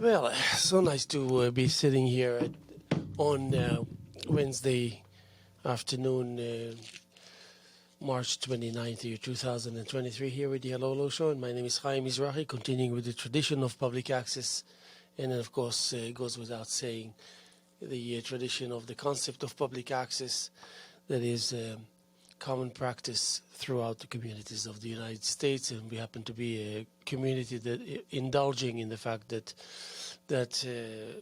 Well, so nice to be sitting here on Wednesday afternoon, March 29th, year 2023, here with the Hello Show. And my name is Haim Mizrahi, continuing with the tradition of public access. And then, of course, it goes without saying, the tradition of the concept of public access that is common practice throughout the communities of the United States, and we happen to be a community that indulging in the fact that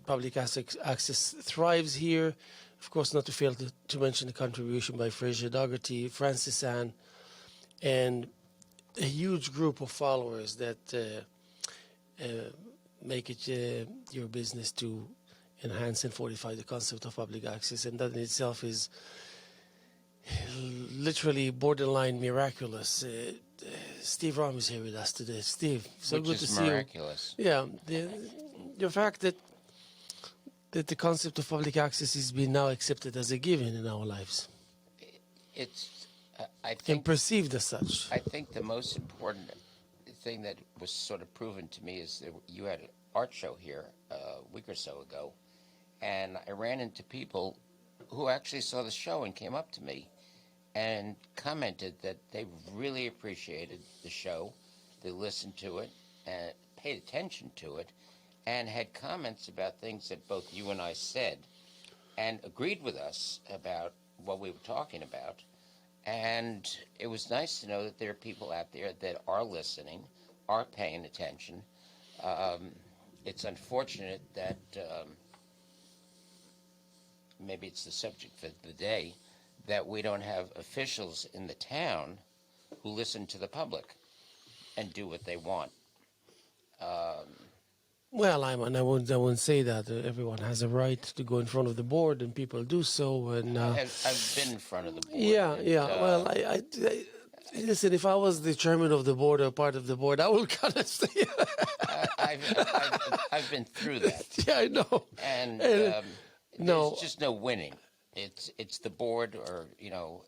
public access thrives here. Of course, not to fail to mention the contribution by Fraser Dougherty, Francis Ann, and a huge group of followers that make it your business to enhance and fortify the concept of public access, and that in itself is literally borderline miraculous. Steve Romm is here with us today. Steve, so Which good is to see miraculous. you. Yeah, the fact that the concept of public access is being now accepted as a given in our lives. It's, I And think, perceived as such. I think the most important thing that was sort of proven to me is that you had an art show here a week or so ago, and I ran into people who actually saw the show and came up to me and commented that they really appreciated the show. They listened to it and paid attention to it and had comments about things that both you and I said and agreed with us about what we were talking about. And it was nice to know that there are people out there that are listening, are paying attention. It's unfortunate that maybe it's the subject for the day, that we don't have officials in the town who listen to the public and do what they want. Well, I won't say that. Everyone has a right to go in front of the board, and people do so. And I've been in front of the board. yeah, and, yeah. Well, I listen. If I was the chairman of the board or part of the board, I will kind of say, I've been through that. yeah, I know. And no. there's just no winning. It's the board, or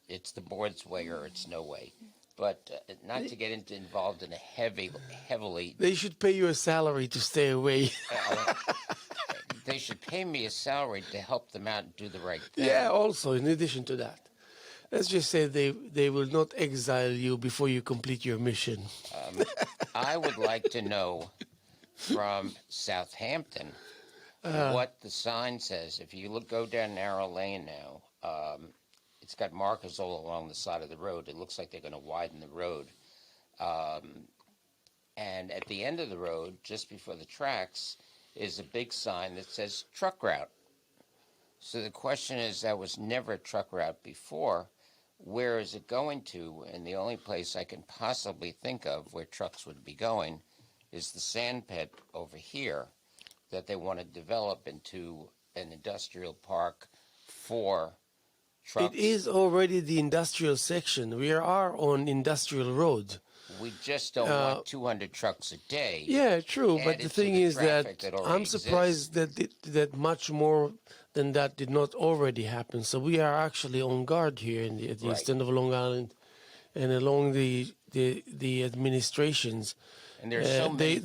it's the board's way or it's no way. But not to get involved in a heavily. They should pay you a salary to stay away. They should pay me a salary to help them out and do the right thing. Yeah. Also, in addition to that, let's just say they will not exile you before you complete your mission. I would like to know from Southampton what the sign says. If you go down narrow lane now, it's got markers all along the side of the road. It looks like they're going to widen the road. And at the end of the road, just before the tracks, is a big sign that says truck route. So the question is, that was never a truck route before. Where is it going to? And the only place I can possibly think of where trucks would be going is the sand pit over here that they want to develop into an industrial park for trucks. It is already the industrial section. We are on industrial road. We just don't want 200 trucks a day. Yeah, true. But the thing is that I'm surprised that much more than that did not already happen. So we are actually on guard here at the east end of Long Island and along the administrations. And there's so many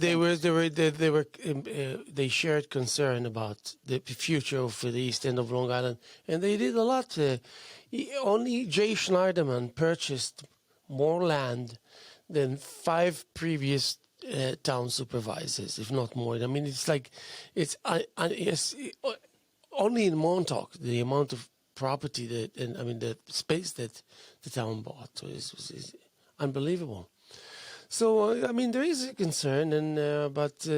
they shared concern about the future of the east end of Long Island, and they did a lot. Only Jay Schneiderman purchased more land than 5 previous town supervisors, if not more. I mean, it's only in Montauk, the amount of property the space that the town bought is unbelievable. So, I mean, there is a concern, but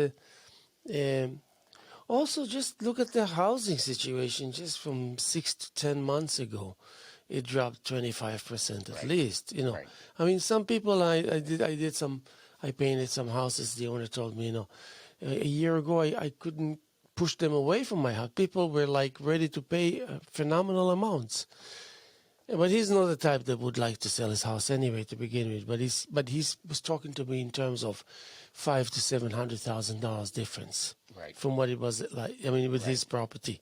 also just look at the housing situation. Just from 6 to 10 months ago, it dropped 25% at least. Right. I mean, some people I painted some houses. The owner told me, a year ago I couldn't push them away from my house. People were like ready to pay phenomenal amounts. But he's not the type that would like to sell his house anyway to begin with. But he was talking to me in terms of $500,000 to $700,000 difference from what it was like. I mean, with his property,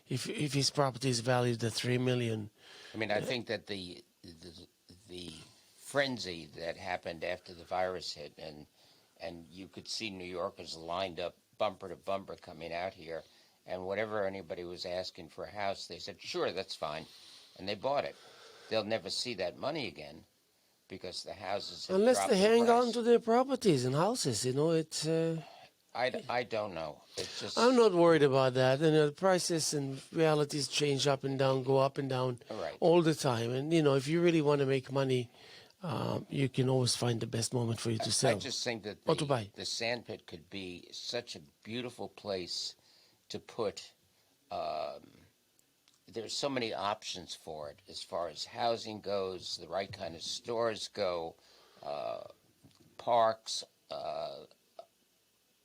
if his property is valued at $3 million. I mean, I think that the frenzy that happened after the virus hit, and you could see New Yorkers lined up bumper to bumper coming out here, and whatever anybody was asking for a house, they said, sure, that's fine, and they bought it. They'll never see that money again because the houses have Unless dropped they in hang price. on to their properties and houses, it's. I don't know. It's just I'm not worried about that. The prices and realities change up and down, go up and down Right. all the time. And if you really want to make money, you can always find the best moment for you to I sell just think that or to buy. the sandpit could be such a beautiful place to put. There's so many options for it as far as housing goes, the right kind of stores go, parks,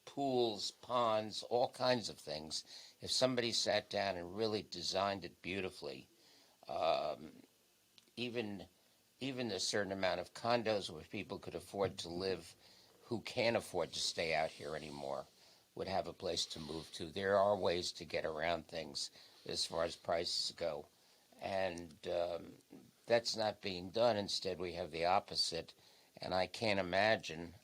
pools, ponds, all kinds of things. If somebody sat down and really designed it beautifully, even a certain amount of condos where people could afford to live who can't afford to stay out here anymore would have a place to move to. There are ways to get around things as far as prices go. And that's not being done. Instead, we have the opposite. And I can't imagine,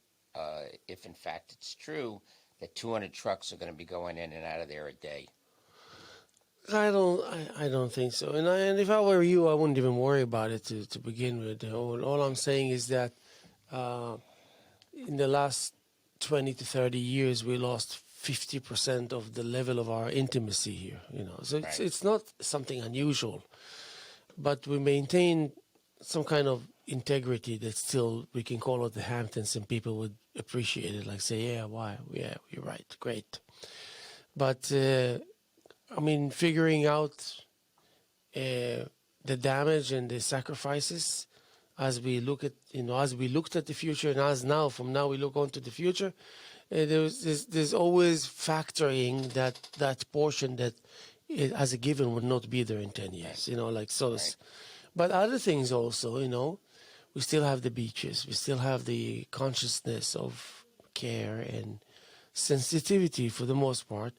if in fact it's true, that 200 trucks are going to be going in and out of there a day. I don't think so. And if I were you, I wouldn't even worry about it to begin with. All I'm saying is that in the last 20 to 30 years, we lost 50% of the level of our intimacy here. So Right. it's not something unusual, but we maintain some kind of integrity that still we can call it the Hamptons, and people would appreciate it. Like say, yeah, why? Yeah, you're right, great. But figuring out the damage and the sacrifices as we look at, as we looked at the future, and from now we look on to the future, there's always factoring that portion that as a given would not be there in 10 years, Right. But other things also, we still have the beaches, we still have the consciousness of care and sensitivity for the most part.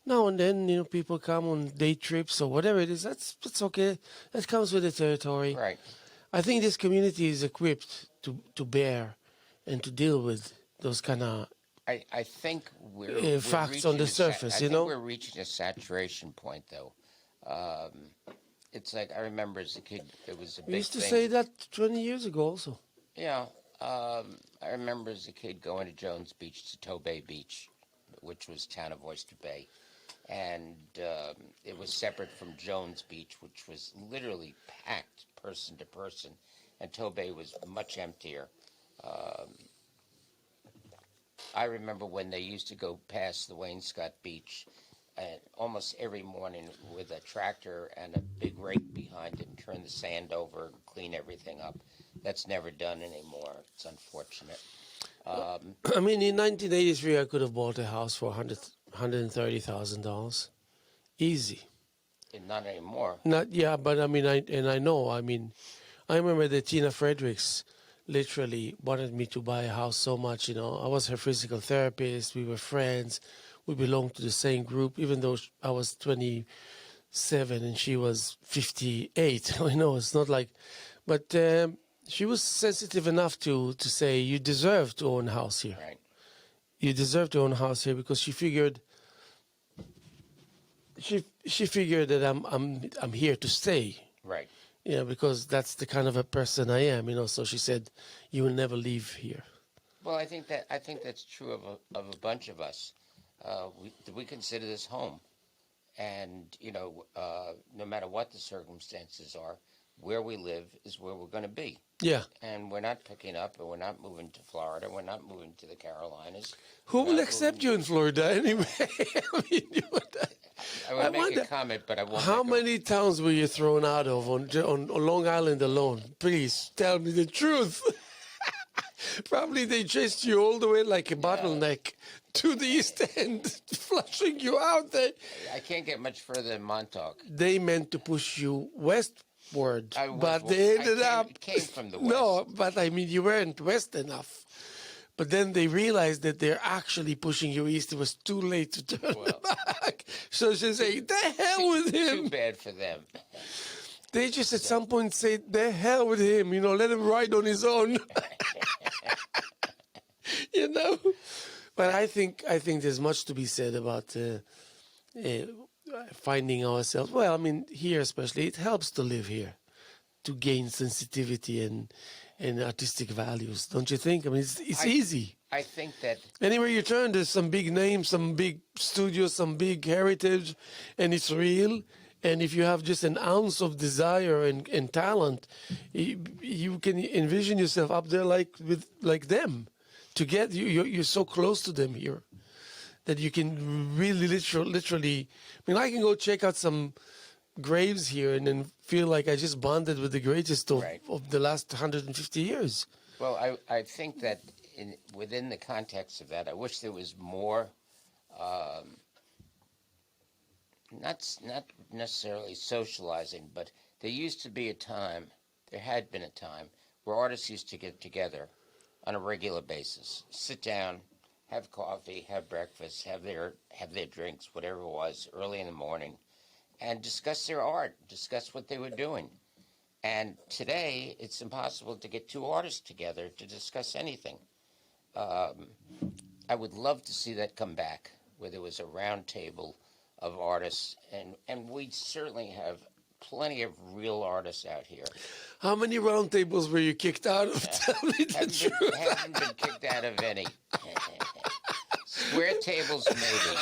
Now and then, people come on day trips or whatever it is. That's okay. That comes with the territory. Right. I think this community is equipped to bear and to deal with those kind of I think we're facts on the surface, I think we're reaching a saturation point, though. It's like I remember as a kid, it was a We big used to thing. say that 20 years ago also. Yeah, I remember as a kid going to Jones Beach to Tobay Beach, which was town of Oyster Bay, and it was separate from Jones Beach, which was literally packed person to person, and Tobay was much emptier. I remember when they used to go past the Wainscott Beach almost every morning with a tractor and a big rake behind it and turn the sand over and clean everything up. That's never done anymore. It's unfortunate. In 1983, I could have bought a house for $130,000. Easy. Not anymore. Not, yeah, but I know. I remember that Tina Fredericks literally wanted me to buy a house so much. I was her physical therapist. We were friends. We belonged to the same group, even though I was 27 and she was 58. It's not like, but she was sensitive enough to say, you deserve to own a house here. Right. You deserve to own a house here, because she figured that I'm here to stay. Right. Because that's the kind of a person I am. So she said, you will never leave here. Well, I think that's true of a bunch of us. We consider this home, and no matter what the circumstances are, where we live is where we're going to be. Yeah. And we're not picking up, and we're not moving to Florida. We're not moving to the Carolinas. Who will accept you in Florida anyway? I would make a comment, but I won't. How many towns were you thrown out of on Long Island alone? Please tell me the truth. Probably they chased you all the way like a bottleneck to the East End, flushing you out there. I can't get much further than Montauk. They meant to push you westward, but came from the west. No, but you weren't west enough. But then they realized that they're actually pushing you east. It was too late to turn back. So she said, the hell with him. Too bad for them. They just at some point say, the hell with him. Let him ride on his own. But I think there's much to be said about finding ourselves. Well, I mean, here especially, it helps to live here, to gain sensitivity and artistic values. Don't you think? I mean, it's easy. I think that Anywhere you turn, there's some big names, some big studios, some big heritage, and it's real. And if you have just an ounce of desire and talent, you can envision yourself up there like them. To get you're so close to them here that you can really literally. I mean, I can go check out some graves here and then feel like I just bonded with the greatest of the last 150 years. Well, I think that within the context of that, I wish there was more, not necessarily socializing, but there had been a time where artists used to get together on a regular basis, sit down, have coffee, have breakfast, have their drinks, whatever it was, early in the morning, and discuss their art, discuss what they were doing. And today, it's impossible to get two artists together to discuss anything. I would love to see that come back, where there was a round table of artists, and we certainly have plenty of real artists out here. How many round tables were you kicked out of? Tell me the truth. Haven't been kicked out of any. Square tables, maybe.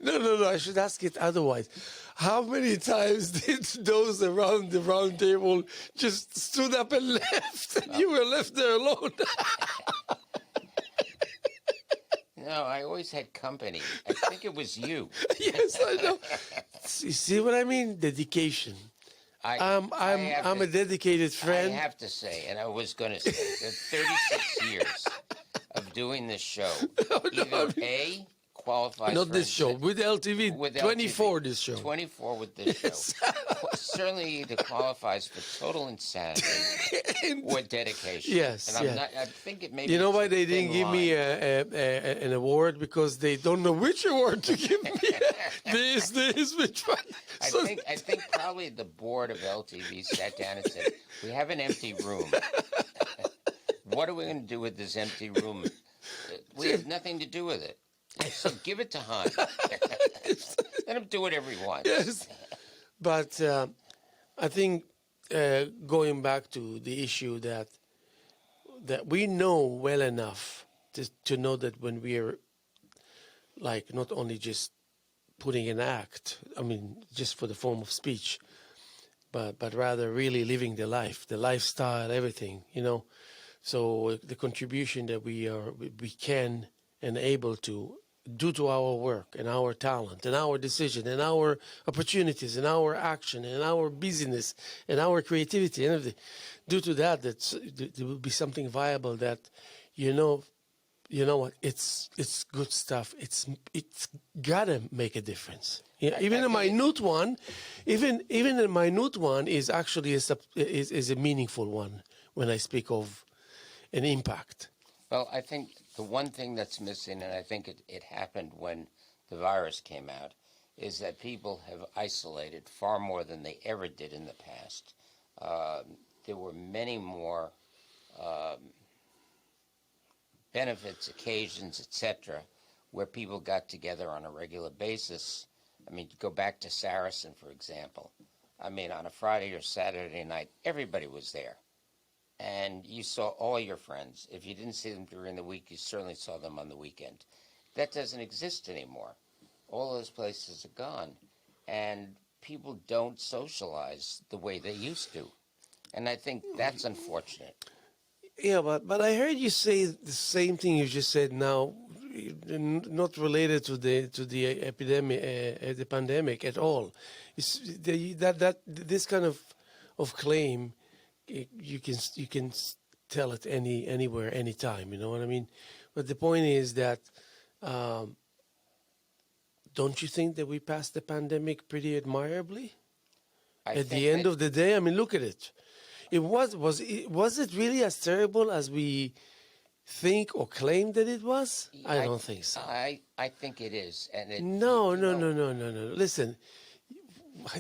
No, I should ask it otherwise. How many times did those around the round table just stood up and left, and you were left there alone? No, I always had company. I think it was you. Yes, I know. You see what I mean? Dedication. I'm a dedicated friend. I have to say, and I was going to say, that 36 years of doing this show, A, qualifies not for this show, with LTV, with 24 LTV, this show. 24 with this show. Certainly either qualifies for total insanity or dedication. Yes, and I think it may be. You know why they didn't give me an award? Because they don't know which award to give me. this, which one? I think probably the board of LTV sat down and said, "We have an empty room. What are we going to do with this empty room? We have nothing to do with it. So give it to Haim. Let him do whatever he wants." Yes. But I think going back to the issue that we know well enough to know that when we're like not only just putting an act, I mean, just for the form of speech, but rather really living the life, the lifestyle, everything, you know. So the contribution that we can and able to due to our work and our talent and our decision and our opportunities and our action and our busyness and our creativity and everything, due to that, there will be something viable that, you know what, it's good stuff. It's gotta make a difference. Yeah, even a minute one is actually is a meaningful one when I speak of an impact. Well, I think the one thing that's missing, and I think it happened when the virus came out, is that people have isolated far more than they ever did in the past. There were many more benefits, occasions, etc., where people got together on a regular basis. I mean, go back to Saracen, for example. I mean, on a Friday or Saturday night, everybody was there. And you saw all your friends. If you didn't see them during the week, you certainly saw them on the weekend. That doesn't exist anymore. All those places are gone. And people don't socialize the way they used to. And I think that's unfortunate. Yeah, but I heard you say the same thing you just said now, not related to the epidemic, the pandemic at all. This kind of claim, you can tell it anywhere, anytime. You know what I mean? But the point is that don't you think that we passed the pandemic pretty admirably? At the end of the day, I mean, look at it. Was it really as terrible as we think or claim that it was? I don't think so. I think it is. And No. Listen,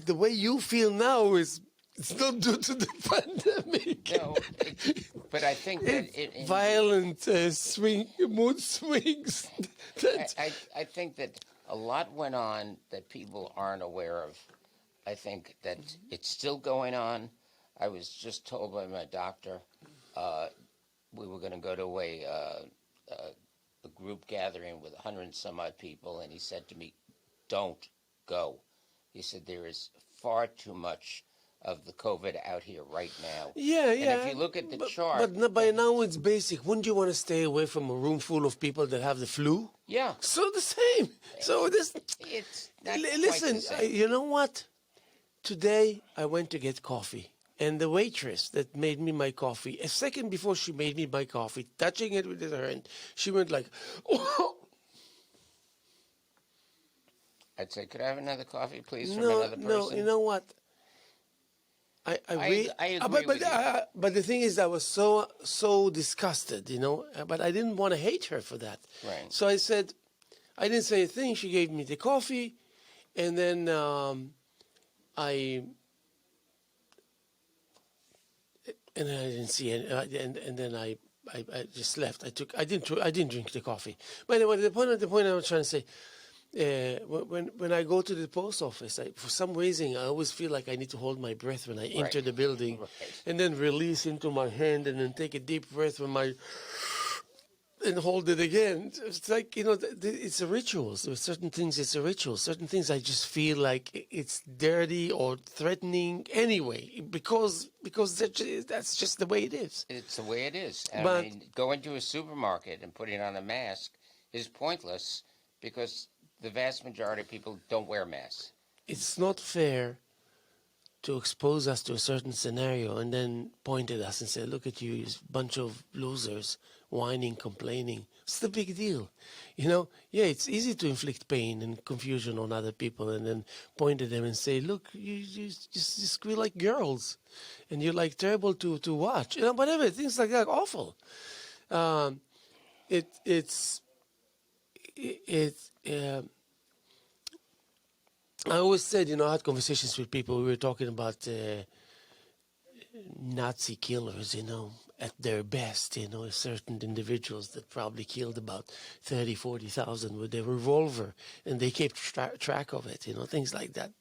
the way you feel now is It's not due to the pandemic. No, but I think that It's violent mood swings. I think that a lot went on that people aren't aware of. I think that it's still going on. I was just told by my doctor we were going to go to a group gathering with 100 and some odd people, and he said to me, "Don't go." He said there is far too much of the COVID out here right now. Yeah, yeah. And if you look at the chart, but by now it's basic. Wouldn't you want to stay away from a room full of people that have the flu? yeah, So the same. So this. it's not quite Listen, the same. you know what? Today I went to get coffee, and the waitress that made me my coffee, a second before she made me my coffee, touching it with her hand, she went like, "Oh." I'd say, could I have another coffee, please, from No, another person? no. You know what? I agree with you. But the thing is, I was so disgusted, But I didn't want to hate her for that. Right. So I said, I didn't say a thing. She gave me the coffee, and then I didn't see any, and then I just left. I didn't drink the coffee. But anyway, the point I was trying to say. When I go to the post office, for some reason I always feel like I need to hold my breath when I enter the building, and then release into my hand, and then take a deep breath and hold it again. It's like it's a ritual. So certain things, it's a ritual. Certain things, I just feel like it's dirty or threatening anyway, because that's just the way it is. It's the way it is. But I mean, going to a supermarket and putting on a mask is pointless because the vast majority of people don't wear masks. It's not fair to expose us to a certain scenario and then point at us and say, "Look at you, you bunch of losers, whining, complaining." What's the big deal? Yeah, it's easy to inflict pain and confusion on other people and then point at them and say, "Look, you just squeal like girls, and you're like terrible to watch." Whatever, things like that, awful. I always said, I had conversations with people. We were talking about Nazi killers, at their best, certain individuals that probably killed about 30, 40,000 with their revolver, and they kept track of it, things like that.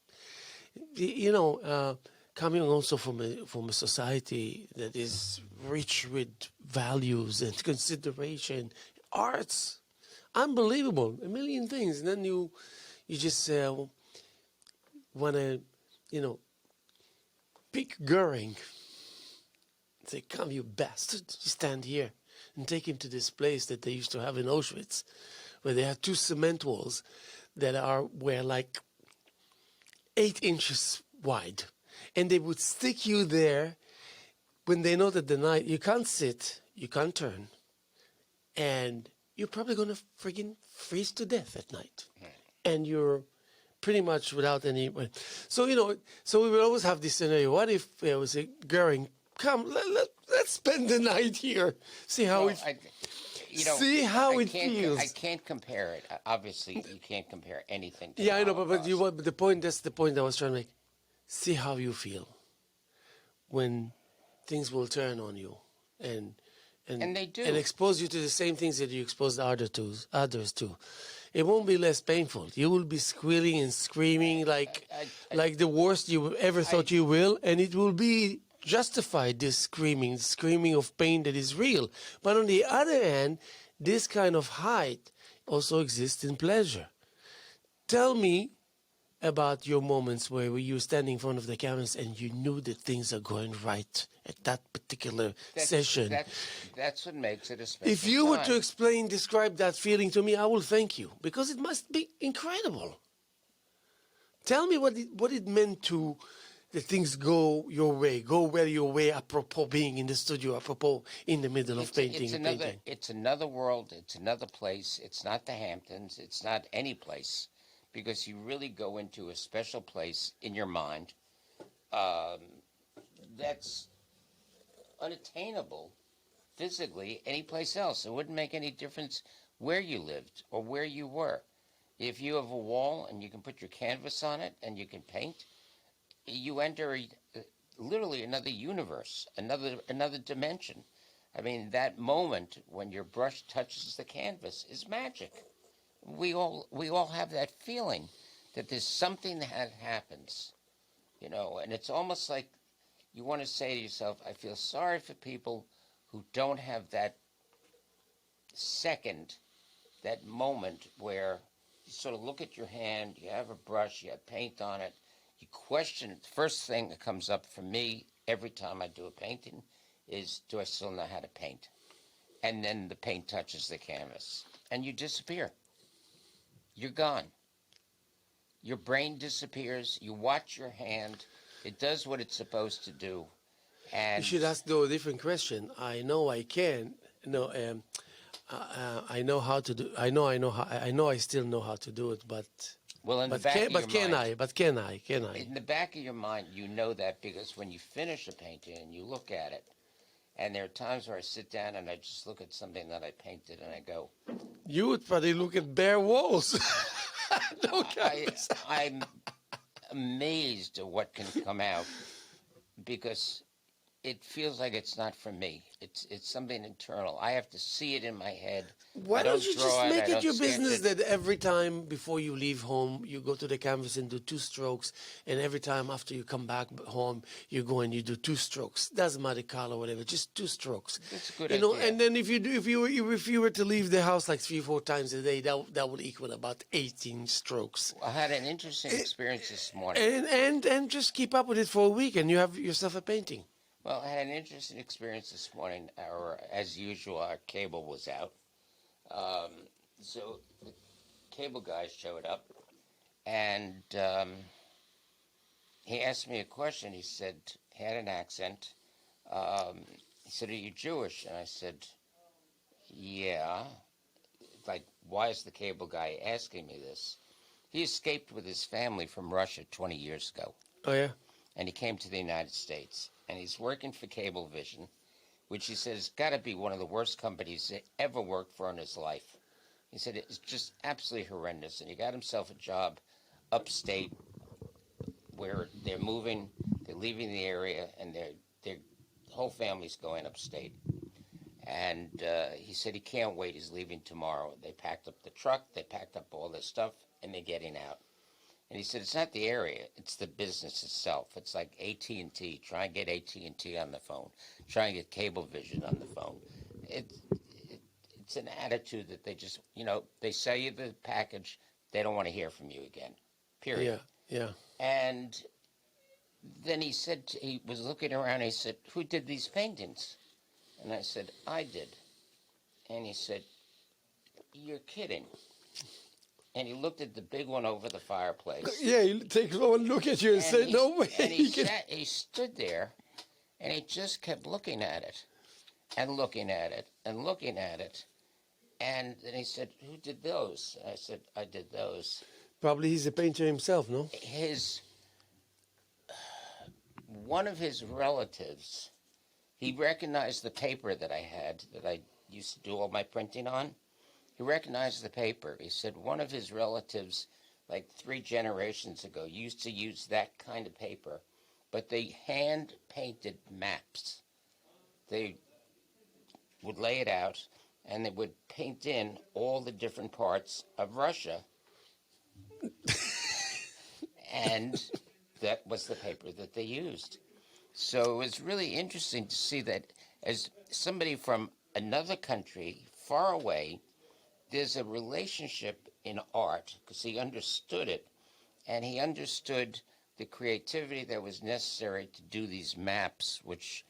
Coming also from a society that is rich with values and consideration, arts, unbelievable, a million things, and then you just want to, pick Goering. Say, "Come, you bastard, stand here," and take him to this place that they used to have in Auschwitz, where they had two cement walls that were like 8 inches wide, and they would stick you there when they know that the night you can't sit, you can't turn, and you're probably going to friggin' freeze to death at night, and you're pretty much without any. So so we will always have this scenario. What if there was a Goering? Come, let's spend the night here. See how it feels. I can't compare it. Obviously, you can't compare anything to Yeah, I know, Holocaust. but the point, that's the point I was trying to make. See how you feel when things will turn on you and they do. and expose you to the same things that you exposed others to. It won't be less painful. You will be squealing and screaming like the worst you ever thought you will, and it will be justified, this screaming of pain that is real. But on the other hand, this kind of height also exists in pleasure. Tell me about your moments where you were standing in front of the cameras and you knew that things are going right at that particular session. That's what makes it a special If you were time. to describe that feeling to me, I will thank you, because it must be incredible. Tell me what it meant to that things go your way, go where your way, apropos being in the studio, apropos in the middle of painting. It's another world. It's another place. It's not the Hamptons. It's not any place, because you really go into a special place in your mind that's unattainable physically any place else. It wouldn't make any difference where you lived or where you were. If you have a wall and you can put your canvas on it and you can paint, you enter literally another universe, another dimension. I mean, that moment when your brush touches the canvas is magic. We all have that feeling that there's something that happens, and it's almost like you want to say to yourself, I feel sorry for people who don't have that second, that moment where you sort of look at your hand, you have a brush, you have paint on it, you question it. The first thing that comes up for me every time I do a painting is, do I still know how to paint? And then the paint touches the canvas, and you disappear. You're gone. Your brain disappears. You watch your hand. It does what it's supposed to do. You And should ask though a different question. I know I can. No, I know how to do. I know I still know how to do it, but well, in the but back can of your but can mind, I? But can I? Can I? in the back of your mind, you know that because when you finish a painting and you look at it, and there are times where I sit down and I just look at something that I painted and I go, You would probably look at bare walls. No I, canvas. I'm amazed at what can come out because it feels like it's not from me. It's something internal. I have to see it in my head. Why I don't don't you just draw it. make I it don't your sketch business it. that every time before you leave home, you go to the canvas and do 2 strokes, and every time after you come back home, you go and you do 2 strokes. Doesn't matter color or whatever, just 2 strokes. That's a good You know, idea. and then if you were to leave the house like 3-4 times a day, that would equal about 18 strokes. I had an interesting experience this morning. And just keep up with it for a week, and you have yourself a painting. Well, I had an interesting experience this morning. As usual, our cable was out. So the cable guy showed up, and he asked me a question. He said, he had an accent. He said, are you Jewish? And I said, yeah. Like, why is the cable guy asking me this? He escaped with his family from Russia 20 years ago, Oh yeah. and he came to the United States. And he's working for Cablevision, which he said has got to be one of the worst companies he ever worked for in his life. He said it's just absolutely horrendous. And he got himself a job upstate where they're moving, they're leaving the area, and their whole family's going upstate. And he said he can't wait. He's leaving tomorrow. They packed up the truck, they packed up all their stuff, and they're getting out. And he said, it's not the area, it's the business itself. It's like AT&T. Try and get AT&T on the phone. Try and get Cablevision on the phone. It's an attitude that they just, they sell you the package. They don't want to hear from you again, period. Yeah. And then he said, he was looking around, he said, who did these paintings? And I said, I did. And he said, you're kidding. And he looked at the big one over the fireplace. Yeah, he takes one look at you and say, no way. And he stood there, and he just kept looking at it, and looking at it, and looking at it. And then he said, who did those? I said, I did those. Probably he's a painter himself, no? One of his relatives, he recognized the paper that I had, that I used to do all my printing on. He recognized the paper. He said one of his relatives, like 3 generations ago, used to use that kind of paper, but they hand-painted maps. They would lay it out, and they would paint in all the different parts of Russia. And that was the paper that they used. So it was really interesting to see that as somebody from another country, far away, there's a relationship in art because he understood it, and he understood the creativity that was necessary to do these maps, which,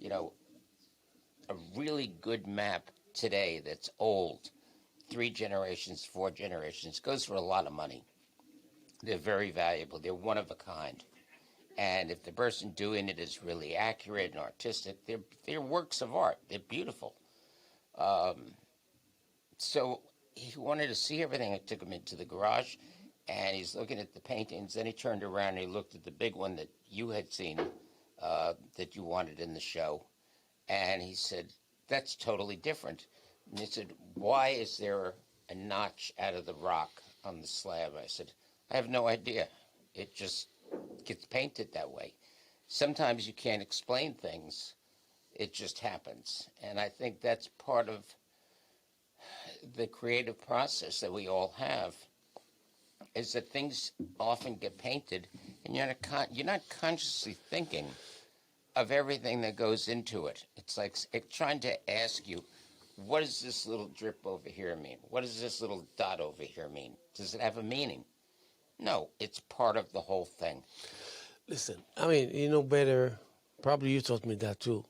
a really good map today that's old, 3 generations, 4 generations, goes for a lot of money. They're very valuable. They're one of a kind. And if the person doing it is really accurate and artistic, they're works of art. They're beautiful. So he wanted to see everything. I took him into the garage, and he's looking at the paintings. Then he turned around and he looked at the big one that you had seen, that you wanted in the show. And he said, that's totally different. And he said, why is there a notch out of the rock on the slab? I said, I have no idea. It just gets painted that way. sometimes you can't explain things. It just happens. And I think that's part of the creative process that we all have, is that things often get painted and you're not consciously thinking of everything that goes into it. It's like trying to ask you, what does this little drip over here mean? What does this little dot over here mean? Does it have a meaning? No, it's part of the whole thing. Listen, I mean, you know better. Probably you taught me that too.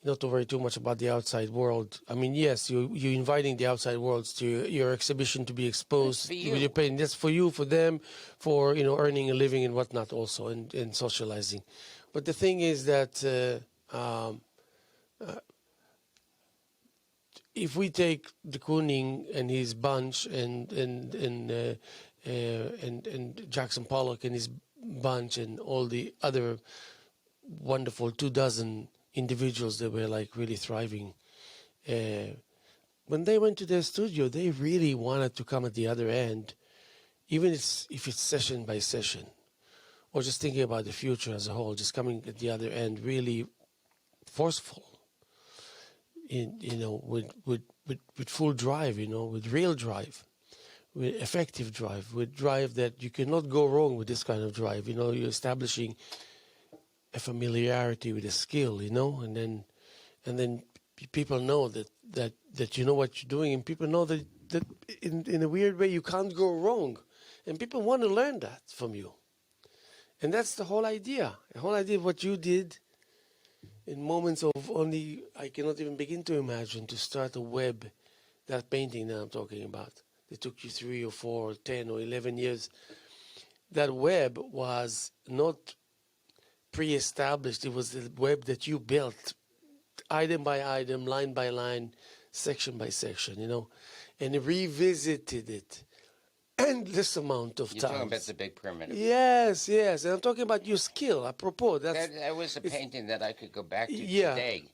Not to worry too much about the outside world. I mean, yes, you're inviting the outside worlds to your exhibition to be exposed with your painting. That's for you, for them, for earning a living and whatnot, also, and socializing. But the thing is that if we take de Kooning and his bunch and Jackson Pollock and his bunch and all the other wonderful 24 individuals that were like really thriving, when they went to their studio, they really wanted to come at the other end, even if it's session by session, or just thinking about the future as a whole, just coming at the other end really forceful, with full drive, with real drive, with effective drive, with drive that you cannot go wrong with this kind of drive. You're establishing a familiarity with a skill, and then people know that you know what you're doing, and people know that in a weird way you can't go wrong, and people want to learn that from you. And that's the whole idea. The whole idea of what you did in moments of only, I cannot even begin to imagine, to start a web, that painting that I'm talking about. It took you 3 or 4 or 10 or 11 years. That web was not pre-established. It was the web that you built, item by item, line by line, section by section, and revisited it endless amount of You're times. talking about the big pyramid. Yes. And I'm talking about your skill. Apropos, that was a painting that I could go back to today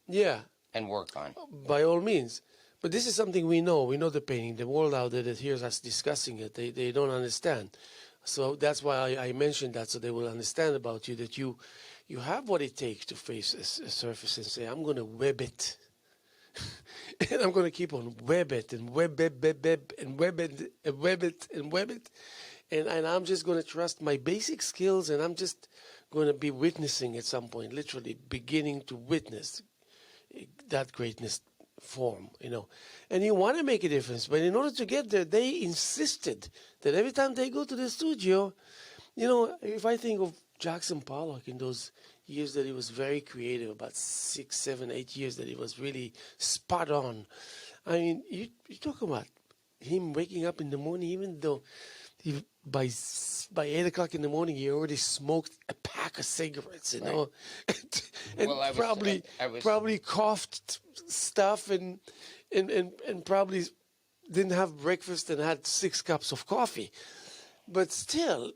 and work on. By all means. But this is something we know. We know the painting. The world out there that hears us discussing it, they don't understand. So that's why I mentioned that, so they will understand about you, that you have what it takes to face a surface and say, I'm going to web it. And I'm going to keep on web it and web it and web it and web it and web it. And I'm just going to trust my basic skills, and I'm just going to be witnessing at some point, literally beginning to witness that greatness form, And you want to make a difference, but in order to get there, they insisted that every time they go to the studio, if I think of Jackson Pollock in those years that he was very creative, about 6, 7, 8 years that he was really spot on. I mean, you talk about him waking up in the morning, even though by 8 o'clock in the morning he already smoked a pack of cigarettes, and probably coughed stuff and probably didn't have breakfast and had 6 cups of coffee, but still.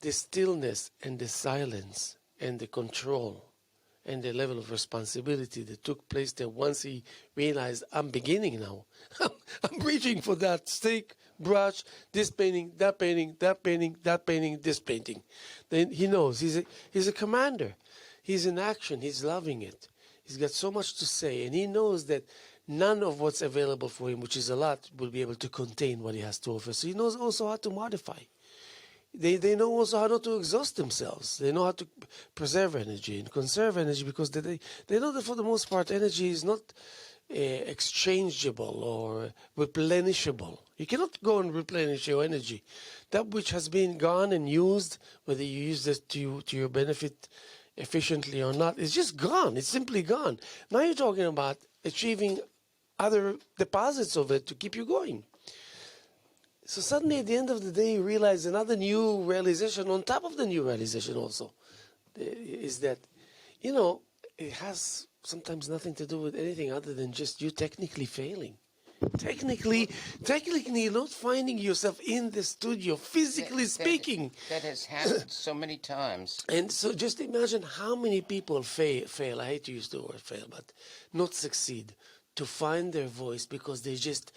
The stillness and the silence and the control and the level of responsibility that took place there once he realized, I'm beginning now. I'm reaching for that stick, brush, this painting, that painting, that painting, that painting, this painting. Then he knows he's a commander. He's in action. He's loving it. He's got so much to say, and he knows that none of what's available for him, which is a lot, will be able to contain what he has to offer. So he knows also how to modify. They know also how not to exhaust themselves. They know how to preserve energy and conserve energy, because they know that for the most part energy is not exchangeable or replenishable. You cannot go and replenish your energy. That which has been gone and used, whether you use it to your benefit efficiently or not, is just gone. It's simply gone. Now you're talking about achieving other deposits of it to keep you going. So suddenly, at the end of the day, you realize another new realization on top of the new realization also is that, it has sometimes nothing to do with anything other than just you technically failing. Technically not finding yourself in the studio, physically speaking. That has happened so many times. And so just imagine how many people fail, I hate to use the word fail, but not succeed, to find their voice because they just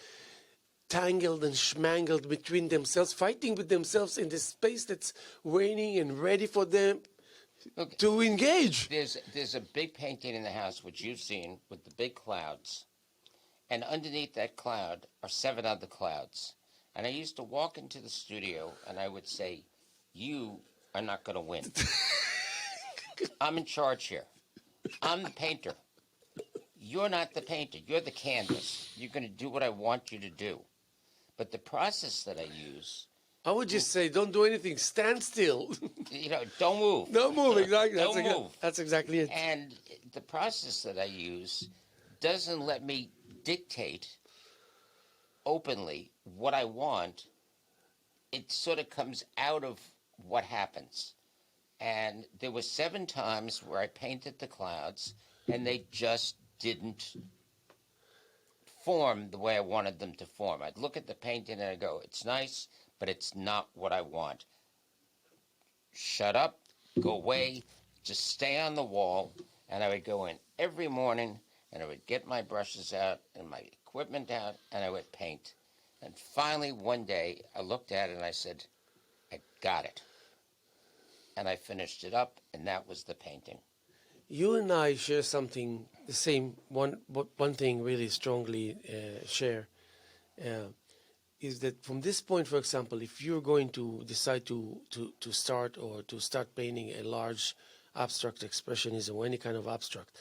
tangled and schmangled between themselves, fighting with themselves in this space that's waiting and ready for them Look, to engage. there's a big painting in the house which you've seen with the big clouds, and underneath that cloud are 7 other clouds. And I used to walk into the studio and I would say, "You are not going to win. I'm in charge here. I'm the painter. You're not the painter. You're the canvas. You're going to do what I want you to do." But the process that I use, I would just say, don't do anything. Stand still. don't move. Don't move. Exactly. Don't move. That's exactly it. And the process that I use doesn't let me dictate openly what I want. It sort of comes out of what happens. And there were 7 times where I painted the clouds, and they just didn't form the way I wanted them to form. I'd look at the painting and I'd go, "It's nice, but it's not what I want. Shut up, go away, just stay on the wall." And I would go in every morning and I would get my brushes out and my equipment out and I would paint. And finally one day I looked at it and I said, "I got it." And I finished it up, and that was the painting. You and I share something the same. One thing really strongly share is that from this point, for example, if you're going to decide to start painting a large abstract expressionism or any kind of abstract,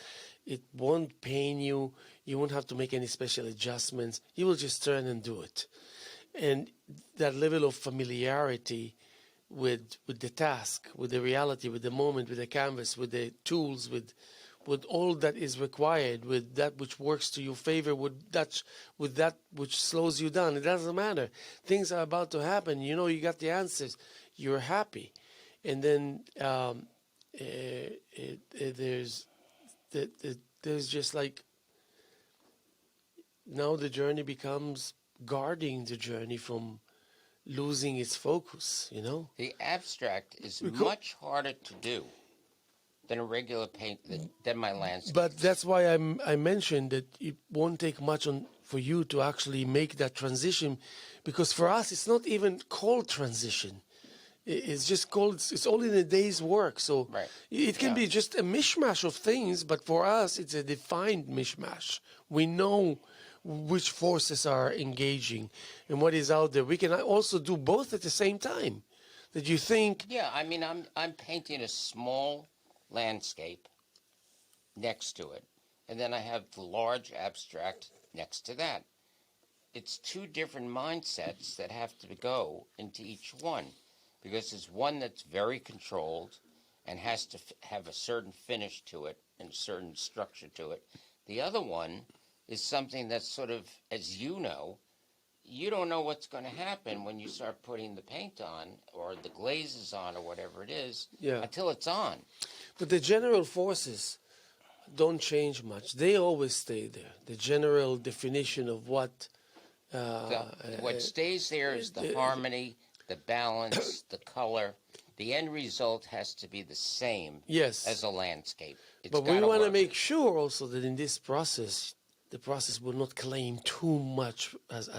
it won't pain you. You won't have to make any special adjustments. You will just turn and do it. And that level of familiarity with the task, with the reality, with the moment, with the canvas, with the tools, with all that is required, with that which works to your favor, with that which slows you down. It doesn't matter. Things are about to happen. You know, you got the answers. You're happy. And then there's just like, now the journey becomes guarding the journey from losing its focus, you know? The abstract is much harder to do than a regular paint, than my landscape. But that's why I mentioned that it won't take much for you to actually make that transition, because for us, it's not even called transition. It's just called, it's all in a day's work. So right. It can be just a mishmash of things, but for us, it's a defined mishmash. We know which forces are engaging and what is out there. We can also do both at the same time. That you think... Yeah, I mean, I'm painting a small landscape next to it, and then I have the large abstract next to that. It's 2 different mindsets that have to go into each one, because there's one that's very controlled and has to have a certain finish to it and a certain structure to it. The other one is something that's sort of, as you know, you don't know what's going to happen when you start putting the paint on or the glazes on or whatever it is until it's on. But the general forces don't change much. They always stay there. The general definition of what... what stays there is the harmony, the balance, the color. The end result has to be the same as a landscape. But we want to make sure also that in this process, the process will not claim too much as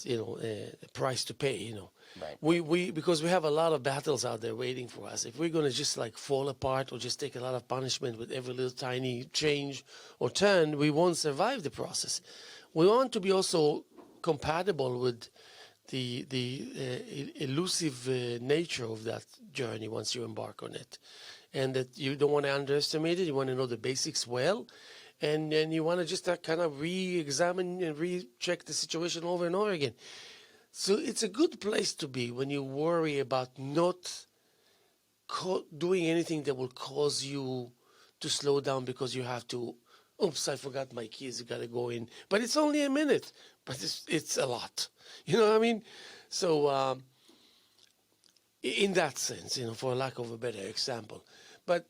you know, a price to pay, you know. Right. Because we have a lot of battles out there waiting for us. If we're going to just like fall apart or just take a lot of punishment with every little tiny change or turn, we won't survive the process. We want to be also compatible with the elusive nature of that journey once you embark on it. And that you don't want to underestimate it. You want to know the basics well. And then you want to just kind of re-examine and recheck the situation over and over again. So it's a good place to be when you worry about not doing anything that will cause you to slow down because you have to, oops, I forgot my keys, you got to go in. But it's only a minute, but it's a lot. You know what I mean? So in that sense, you know, for lack of a better example. But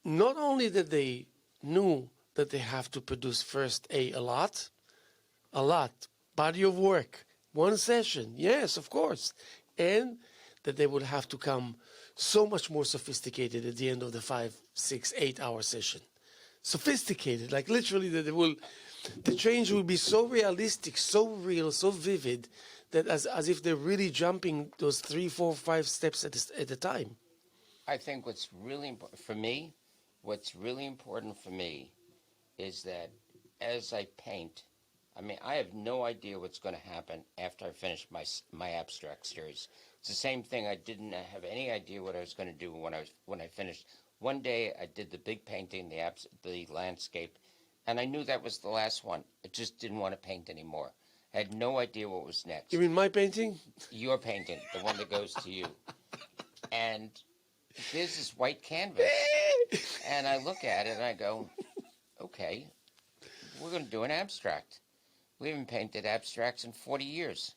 not only that they knew that they have to produce first a lot, body of work, one session, yes, of course, and that they would have to come so much more sophisticated at the end of the 5, 6, 8 hour session. Sophisticated, like literally that the change will be so realistic, so real, so vivid, that as if they're really jumping those 3, 4, 5 steps at a time. I think what's really important for me, is that as I paint, I mean, I have no idea what's going to happen after I finish my abstract series. It's the same thing. I didn't have any idea what I was going to do when I finished. One day I did the big painting, the landscape, and I knew that was the last one. I just didn't want to paint anymore. I had no idea what was next. You mean my painting? Your painting, the one that goes to you. And there's this white canvas, and I look at it and I go, okay, we're going to do an abstract. We haven't painted abstracts in 40 years.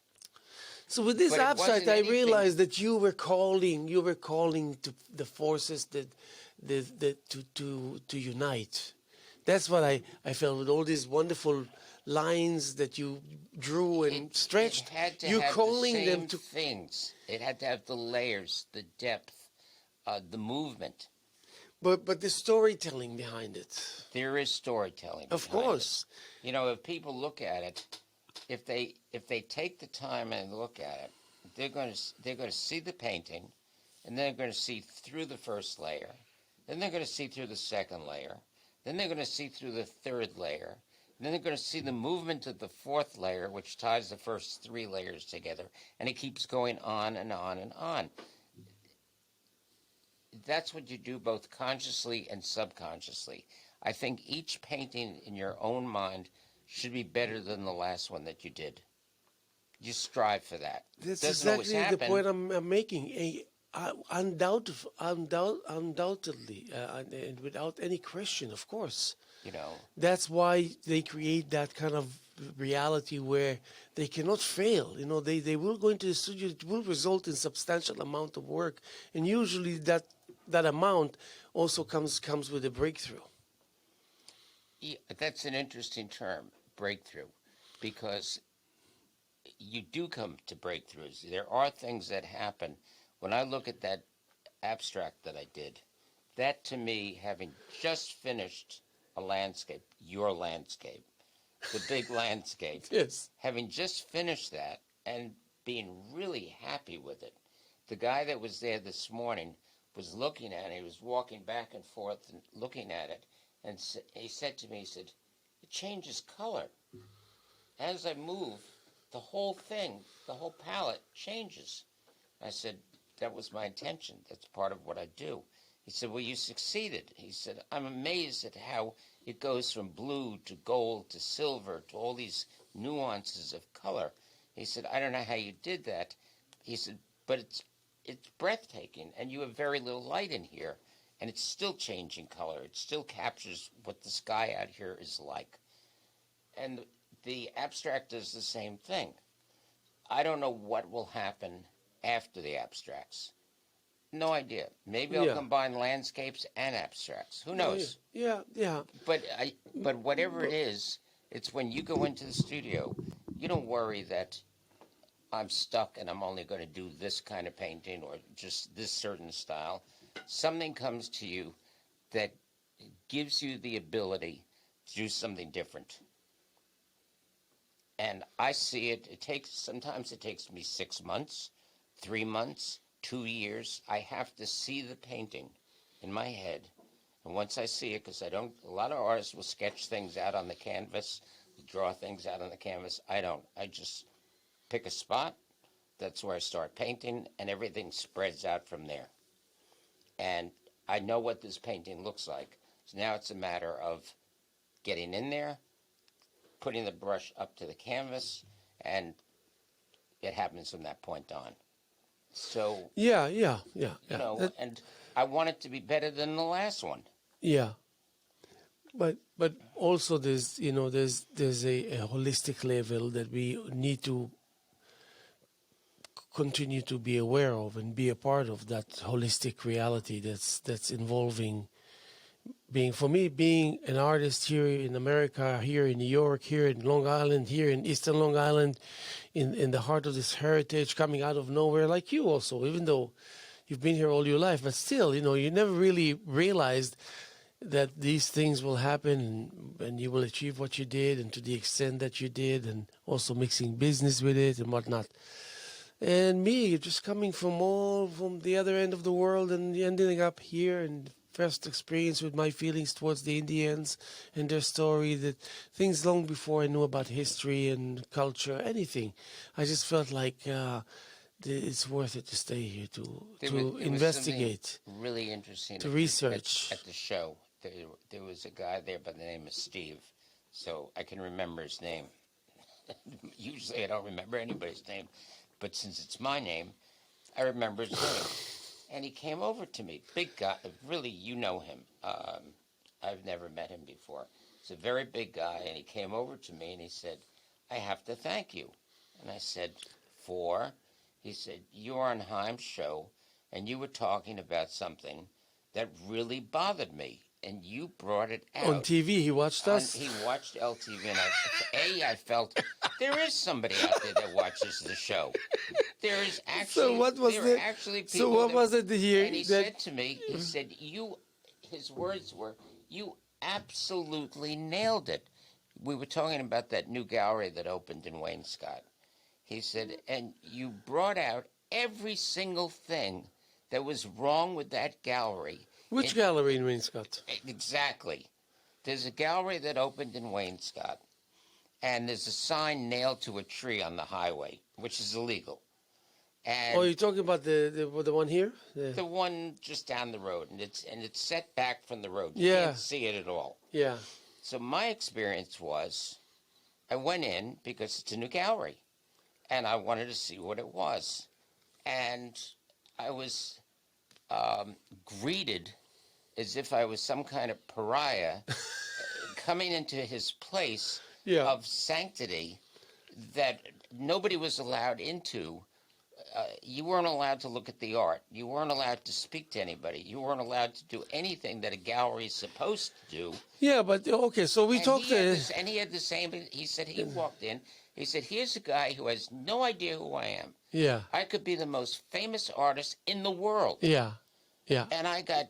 So with this But it abstract, wasn't I anything- realized that you were calling to the forces to unite. That's what I felt with all these wonderful lines that you drew and stretched. It had to You're have calling the them same to. things. It had to have the layers, the depth, the movement. But the storytelling behind it. There is storytelling. Of behind course. it. You know, if people look at it, if they take the time and look at it, they're going to see the painting, and they're going to see through the first layer, then they're going to see through the second layer, then they're going to see through the third layer, and then they're going to see the movement of the fourth layer, which ties the first three layers together, and it keeps going on and on and on. That's what you do both consciously and subconsciously. I think each painting in your own mind should be better than the last one that you did. You strive for that. That's Doesn't always exactly the happen. point I'm making. Undoubtedly, and without any question, of course. You know, That's why they create that kind of reality where they cannot fail. You know, they will go into the studio. It will result in substantial amount of work, and usually that amount also comes with a breakthrough. yeah, that's an interesting term, breakthrough, because you do come to breakthroughs. There are things that happen. When I look at that abstract that I did, that to me, having just finished a landscape, your landscape, the big landscape, Yes. having just finished that and being really happy with it. The guy that was there this morning was looking at it. He was walking back and forth and looking at it. And he said to me, he said, it changes color. As I move, the whole thing, the whole palette changes. I said, that was my intention. That's part of what I do. He said, well, you succeeded. He said, I'm amazed at how it goes from blue to gold to silver to all these nuances of color. He said, I don't know how you did that. He said, but it's breathtaking, and you have very little light in here, and it's still changing color. It still captures what the sky out here is like. And the abstract does the same thing. I don't know what will happen after the abstracts. No idea. Maybe I'll combine landscapes and abstracts. Who knows? Yeah. But whatever it is, it's when you go into the studio, you don't worry that I'm stuck and I'm only going to do this kind of painting or just this certain style. Something comes to you that gives you the ability to do something different. And I see it. Sometimes it takes me 6 months, 3 months, 2 years. I have to see the painting in my head. And once I see it, because a lot of artists will sketch things out on the canvas, draw things out on the canvas. I don't. I just pick a spot. That's where I start painting, and everything spreads out from there. And I know what this painting looks like. So now it's a matter of getting in there, putting the brush up to the canvas, and it happens from that point on. So Yeah. you know, and I want it to be better than the last one. Yeah. But also there's a holistic level that we need to continue to be aware of and be a part of, that holistic reality that's involving being an artist here in America, here in New York, here in Long Island, here in Eastern Long Island, in the heart of this heritage, coming out of nowhere, like you also, even though you've been here all your life, but still, you never really realized that these things will happen and you will achieve what you did, and to the extent that you did, and also mixing business with it and whatnot. And me just coming from the other end of the world and ending up here and first experience with my feelings towards the Indians and their story, that things long before I knew about history and culture, anything. I just felt like it's worth it to stay here to investigate, really interesting to research. at the show. There was a guy there by the name of Steve, so I can remember his name. Usually I don't remember anybody's name, but since it's my name, I remember his name. And he came over to me, big guy, really, you know him. I've never met him before. He's a very big guy, and he came over to me and he said, I have to thank you. And I said, for? He said, you were on Haim's show, and you were talking about something that really bothered me, and you brought it out. On TV, he watched us? He watched LTV, and I felt there is somebody out there that watches the show. There is actually, so what was there are actually people. So what was it here? And he said to me, he said, his words were, you absolutely nailed it. We were talking about that new gallery that opened in Wainscott. He said, and you brought out every single thing that was wrong with that gallery. Which gallery in Wainscott? Exactly. There's a gallery that opened in Wainscott, and there's a sign nailed to a tree on the highway, which is illegal. And you're talking about the one here? the one just down the road, and it's set back from the road. You Yeah. can't see it at all. Yeah. So my experience was, I went in because it's a new gallery, and I wanted to see what it was. And I was greeted as if I was some kind of pariah coming into his place of sanctity that nobody was allowed into. You weren't allowed to look at the art. You weren't allowed to speak to anybody. You weren't allowed to do anything that a gallery is supposed to do. Yeah, but okay, so we talked. And he had the same. He said he walked in. He said, "Here's a guy who has no idea who I am. Yeah. I could be the most famous artist in the world. Yeah. Yeah. And I got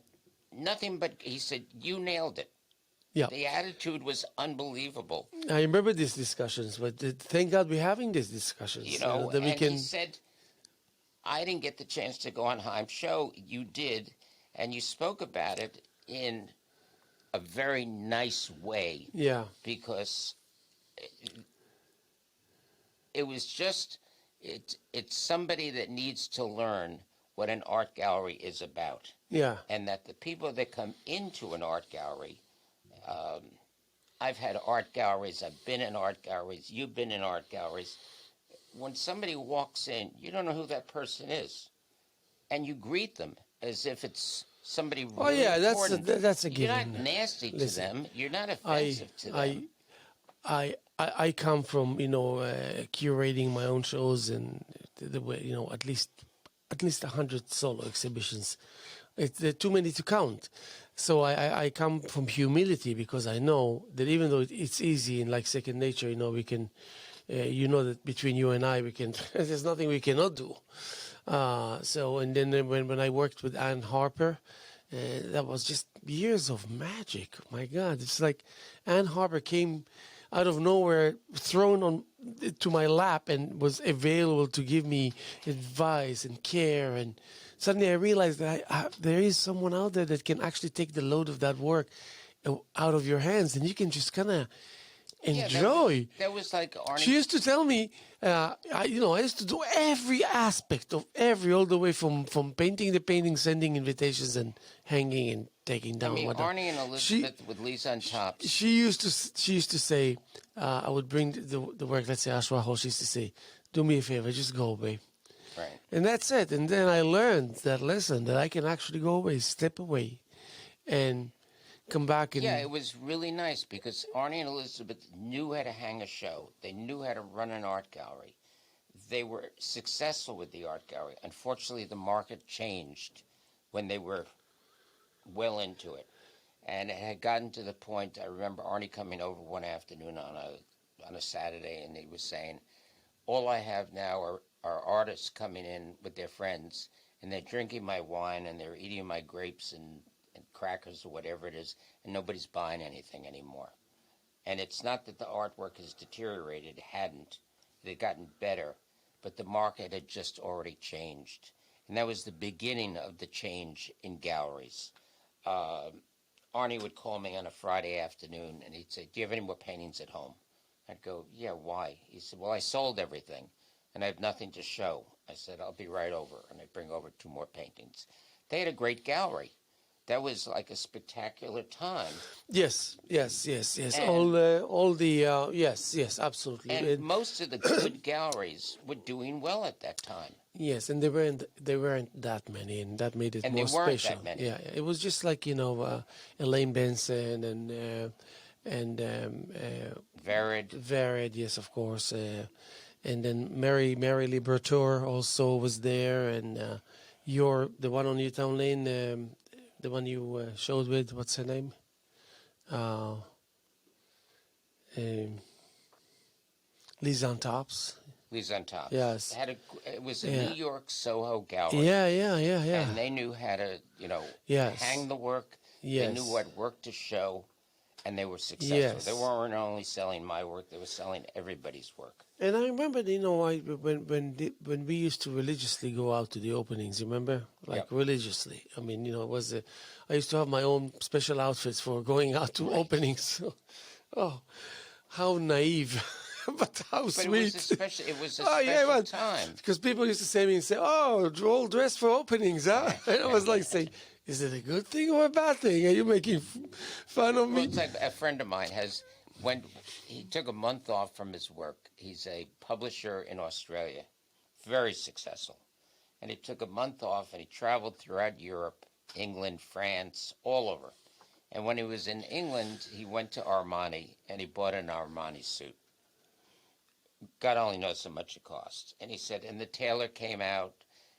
nothing but." He said, "You nailed it." Yeah. The attitude was unbelievable. I remember these discussions, but thank God we're having these discussions. You know, that we and can. he said, I didn't get the chance to go on Haim's show. You did, and you spoke about it in a very nice way. Yeah. Because it was just, it's somebody that needs to learn what an art gallery is about. Yeah. And that the people that come into an art gallery, I've had art galleries, I've been in art galleries, you've been in art galleries. When somebody walks in, you don't know who that person is, and you greet them as if it's somebody really important. that's a given. You're not nasty to them. You're not offensive to them. I come from curating my own shows and the way at least 100 solo exhibitions. There are too many to count. So I come from humility because I know that even though it's easy and like second nature, we can. That between you and I, we can. There's nothing we cannot do. And then when I worked with Ann Harper, that was just years of magic. My God, it's like Ann Harper came out of nowhere, thrown to my lap, and was available to give me advice and care. And suddenly I realized that there is someone out there that can actually take the load of that work out of your hands, and you can just kind of. Enjoy. That was like Arnie. She used to tell me, I used to do every aspect of all the way from painting the painting, sending invitations, and hanging and taking down. Arnie and Elizabeth with Lisa on top. She used to say, I would bring the work. Let's say Ashra Ho. She used to say, "Do me a favor, just go away." Right. And that's it. And then I learned that lesson that I can actually go away, step away, and come back. And it was really nice because Arnie and Elizabeth knew how to hang a show. They knew how to run an art gallery. They were successful with the art gallery. Unfortunately, the market changed when they were well into it. And it had gotten to the point, I remember Arnie coming over one afternoon on a Saturday, and he was saying, all I have now are artists coming in with their friends, and they're drinking my wine, and they're eating my grapes and crackers or whatever it is, and nobody's buying anything anymore. And it's not that the artwork has deteriorated. It hadn't. It had gotten better. but the market had just already changed. And that was the beginning of the change in galleries. Arnie would call me on a Friday afternoon and he'd say, "Do you have any more paintings at home?" I'd go, "Yeah, why?" He said, "Well, I sold everything and I have nothing to show." I said, "I'll be right over." And I'd bring over 2 more paintings. They had a great gallery. That was like a spectacular time. Yes, yes, yes, yes. And, All the yes, absolutely. and most of the good galleries were doing well at that time. Yes, and there weren't that many, and that made it And more there weren't special. that many. Yeah, it was just like Elaine Benson and Varied. yes, of course, and then Mary Libertor also was there, and the one on Newtown Lane, the one you showed with, what's her name? Lisa on Tops. Lisa on Top. Yes. It was a Yeah. New York Soho gallery. Yeah. And they knew how to, Yes. hang the work. Yes. They knew what work to show, and they were successful. Yes. They weren't only selling my work; they were selling everybody's work. And I remember, when we used to religiously go out to the openings, remember? Like Yep. religiously. I mean, I used to have my own special outfits for going out to openings. Oh, how naive, but how But sweet. it was a Oh, yeah, special man. time. Because people used to say to me and say, "Oh, you're all dressed for openings, huh?" And I was like saying, "Is it a good thing or a bad thing? Are you making fun of Well, me?" it's like a friend of mine when he took a month off from his work. He's a publisher in Australia, very successful. And he took a month off and he traveled throughout Europe, England, France, all over. And when he was in England, he went to Armani and he bought an Armani suit. God only knows how much it cost. And he said, and the tailor came out,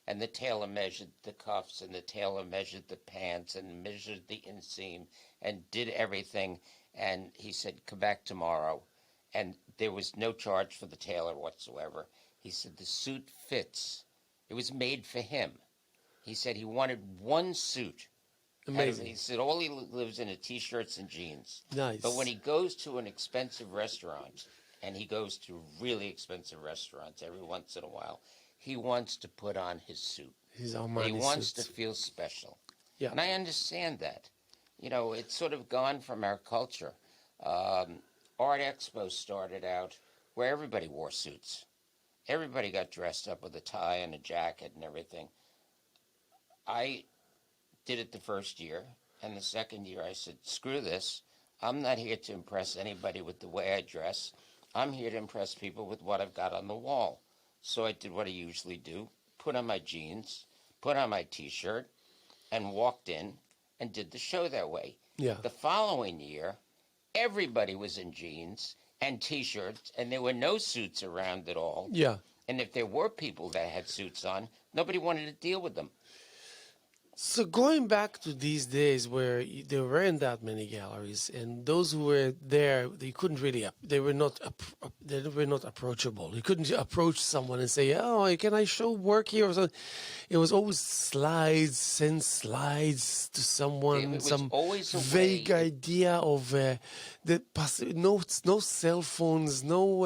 and the tailor measured the cuffs, and the tailor measured the pants, and measured the inseam, and did everything. And he said, "Come back tomorrow." And there was no charge for the tailor whatsoever. He said, "The suit fits." It was made for him. He said he wanted one suit. Amazing. He said all he lives in are T-shirts and jeans. Nice. But when he goes to an expensive restaurant, and he goes to really expensive restaurants every once in a while, he wants to put on his suit. His Armani He wants suits. to feel special. Yeah. And I understand that. It's sort of gone from our culture. Art Expo started out where everybody wore suits. Everybody got dressed up with a tie and a jacket and everything. I did it the first year, and the second year I said, "Screw this. I'm not here to impress anybody with the way I dress. I'm here to impress people with what I've got on the wall." So I did what I usually do, put on my jeans, put on my T-shirt, and walked in and did the show that way. Yeah. The following year, everybody was in jeans and T-shirts, and there were no suits around at all. Yeah. And if there were people that had suits on, nobody wanted to deal with them. So going back to these days where there weren't that many galleries, and those who were there, they couldn't really, they were not approachable. You couldn't approach someone and say, "Oh, can I show work here?" Or something. It was always send slides to someone, It was some always a vague way. idea of no cell phones, no.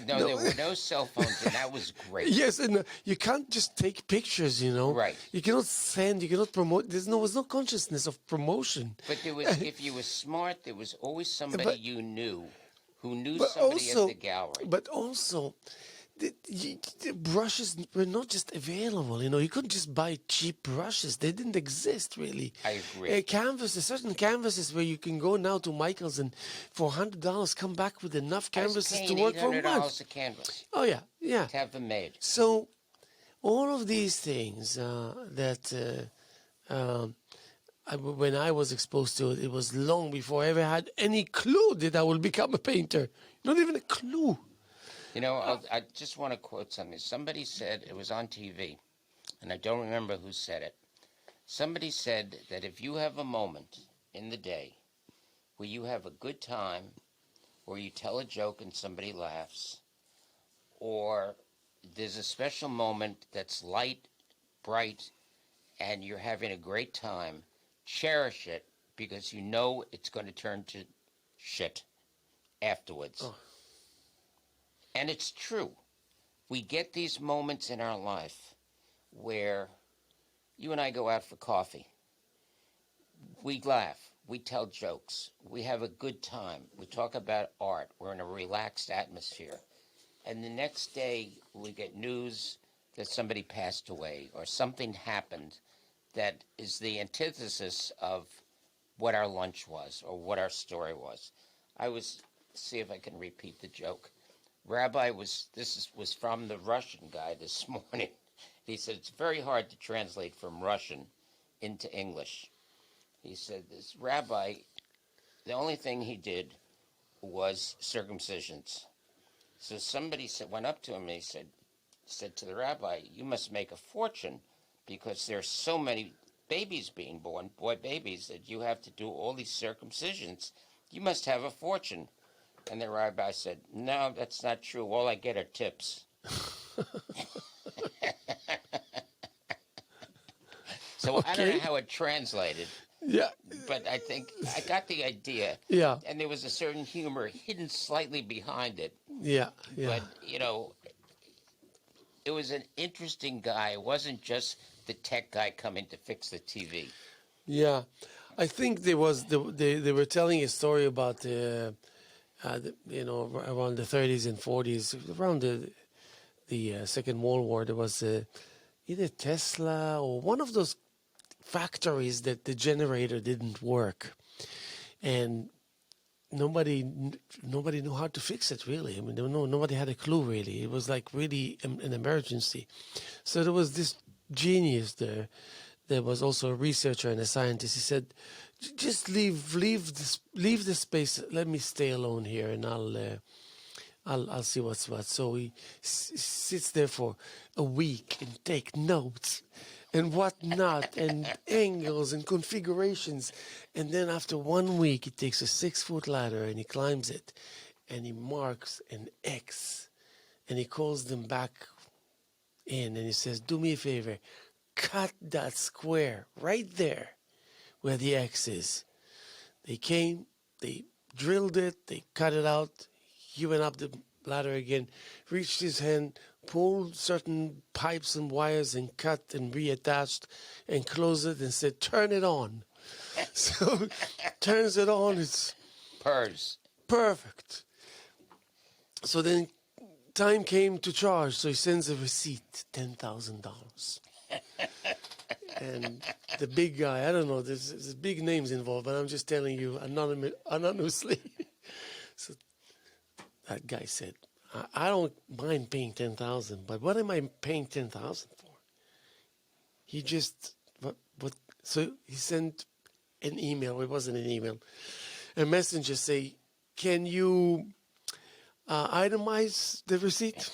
No, there were no cell phones, and that was great. Yes, and you can't just take pictures, Right. You cannot send, you cannot promote. There was no consciousness of promotion. But there was, if you were smart, there was always somebody But- you knew who knew But somebody also, at the gallery. But also, the brushes were not just available. You couldn't just buy cheap brushes. They didn't exist really. I agree. Certain canvases where you can go now to Michael's and for $100 come back with enough canvases I was to paying work for a $800 month. a canvas Oh yeah. to have them made. So, all of these things when I was exposed to it, it was long before I ever had any clue that I will become a painter. Not even a clue. I just want to quote something. Somebody said, it was on TV, and I don't remember who said it. Somebody said that if you have a moment in the day where you have a good time, or you tell a joke and somebody laughs, or there's a special moment that's light, bright, and you're having a great time, cherish it because you know it's going to turn to shit afterwards. Oh. And it's true. we get these moments in our life where you and I go out for coffee. We laugh. We tell jokes. We have a good time. We talk about art. We're in a relaxed atmosphere. And the next day, we get news that somebody passed away or something happened that is the antithesis of what our lunch was or what our story was. See if I can repeat the joke. Was from the Russian guy this morning. He said it's very hard to translate from Russian into English. He said this rabbi, the only thing he did was circumcisions. So somebody went up to him and he said to the rabbi, "You must make a fortune because there's so many babies being born, boy babies, that you have to do all these circumcisions. You must have a fortune." And the rabbi said, "No, that's not true. All I get are tips." So okay. I don't know how it translated. Yeah. But I think I got the idea. Yeah. And there was a certain humor hidden slightly behind it. Yeah. Yeah. But, it was an interesting guy. It wasn't just the tech guy coming to fix the TV. Yeah. I think they were telling a story about around the 30s and 40s, around the Second World War. There was either Tesla or one of those factories that the generator didn't work, and nobody knew how to fix it, really. I mean, nobody had a clue, really. It was like really an emergency. So there was this genius there. There was also a researcher and a scientist. He said, "Just leave the space. Let me stay alone here, and I'll see what's what." So he sits there for a week and take notes and whatnot and angles and configurations. And then after 1 week, he takes a 6-foot ladder and he climbs it and he marks an X and he calls them back in and he says, "Do me a favor, cut that square right there where the X is." They came, they drilled it, they cut it out. He went up the ladder again, reached his hand, pulled certain pipes and wires and cut and reattached and closed it and said, "Turn it on." So turns it on, it's purrs. Perfect. So then time came to charge, so he sends a receipt, $10,000. And the big guy, I don't know, there's big names involved, but I'm just telling you anonymously. So that guy said, I don't mind paying $10,000, but what am I paying $10,000 for? He just, so he sent an email. It wasn't an email. A messenger say, "Can you itemize the receipt?"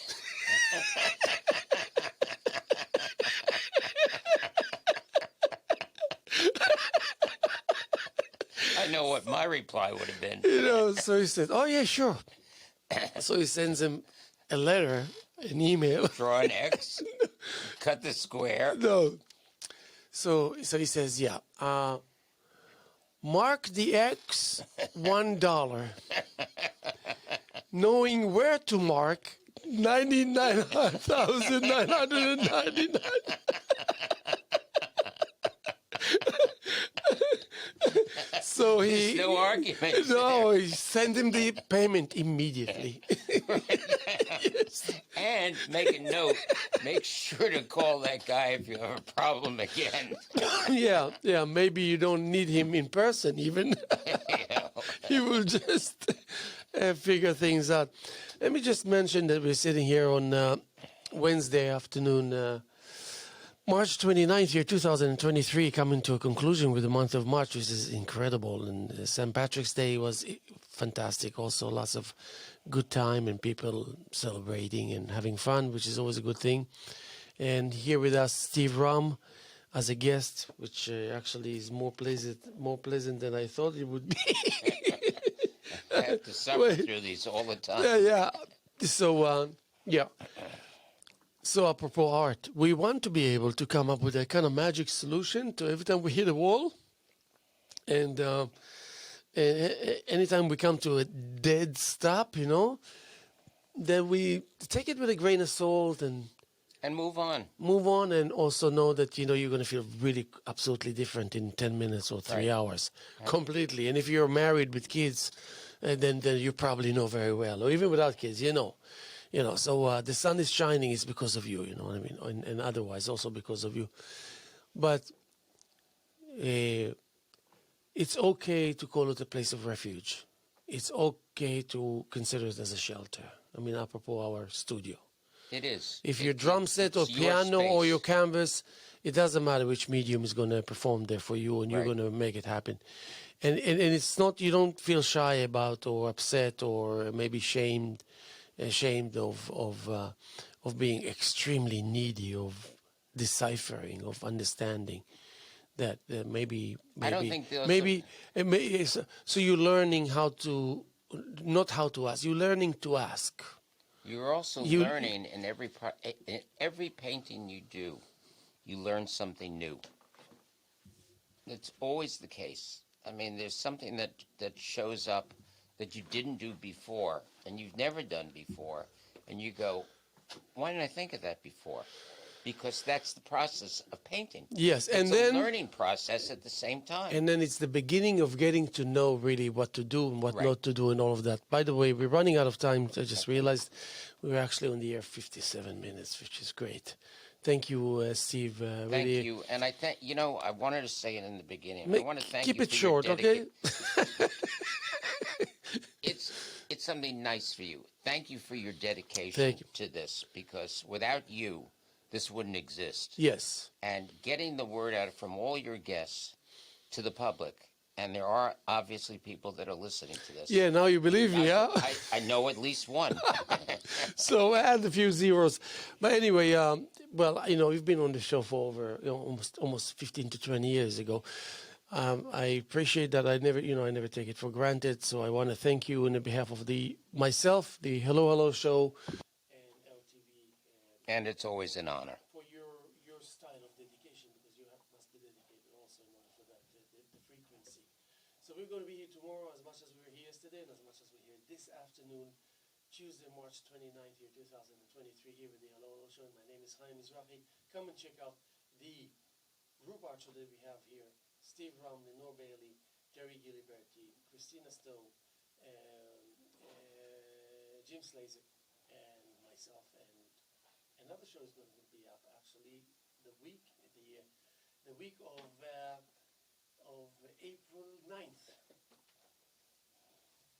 I know what my reply would have been. So he said, "Oh yeah, sure." So he sends him a letter, an email. Draw an X, cut the square. No. So he says, "Yeah, mark the X $1, knowing where to mark 99,999." So there's no argument. No, he sent him the payment immediately. Yes. And make a note. Make sure to call that guy if you have a problem again. Yeah. Maybe you don't need him in person even. Yeah. He will just figure things out. Let me just mention that we're sitting here on Wednesday afternoon, March 29th, year 2023, coming to a conclusion with the month of March, which is incredible. And St. Patrick's Day was fantastic. Also, lots of good time and people celebrating and having fun, which is always a good thing. And here with us, Steve Romm as a guest, which actually is more pleasant than I thought it would be. I have to suffer through these all the time. Yeah. So, So apropos art, we want to be able to come up with a kind of magic solution to every time we hit a wall. And anytime we come to a dead stop, then we take it with a grain of salt and move on. move on, and also know that you're going to feel really absolutely different in 10 minutes or 3 hours, completely. And if you're married with kids, then you probably know very well, or even without kids, so the sun is shining is because of you, you know what I mean, and otherwise also because of you. But it's okay to call it a place of refuge. It's okay to consider it as a shelter. I mean, apropos our studio. It is. If your drum set or it's your piano or space. your canvas, it doesn't matter which medium is going to perform there for you, and you're Right. going to make it happen. And it's not, you don't feel shy about or upset or maybe ashamed of being extremely needy, of deciphering, of understanding that maybe I don't think those maybe so you're learning how to, not how to ask, you're learning to ask. You're also learning in every painting you do, you learn something new. It's always the case. I mean, there's something that shows up that you didn't do before and you've never done before, and you go, why didn't I think of that before? Because that's the process of painting. Yes, and it's then a learning process at the same time. And then it's the beginning of getting to know really what to do and what not to do and all of that. By the way, we're running out of time. I just realized we're actually on the air 57 minutes, which is great. Thank you, Steve. Thank you. And I wanted to say it in the beginning. I want to thank keep you it for short, your okay? It's something nice for you. Thank you for your dedication to this, because without you, this wouldn't exist. Yes. And getting the word out from all your guests to the public, and there are obviously people that are listening to this. Yeah, now you believe me, huh? I know at least one. So add a few zeros. But anyway, you've been on the show for over almost 15 to 20 years ago. I appreciate that. I never take it for granted. So I want to thank you on behalf of myself, the Hello Show, and LTV. And it's always an honor. For your style of dedication, because you must be dedicated also in order for that, the frequency. So we're going to be here tomorrow as much as we were here yesterday and as much as we're here this afternoon, Tuesday, March 29th, 2023, here with the Hello Show. My name is Haim Mizrahi. Come and check out the group art show that we have here. Steve Romm, Lenore Bailey, Jerry Giliberti, Christina Stowe, Jim Slazik, and myself. And another show is going to be up actually the week of April 9th.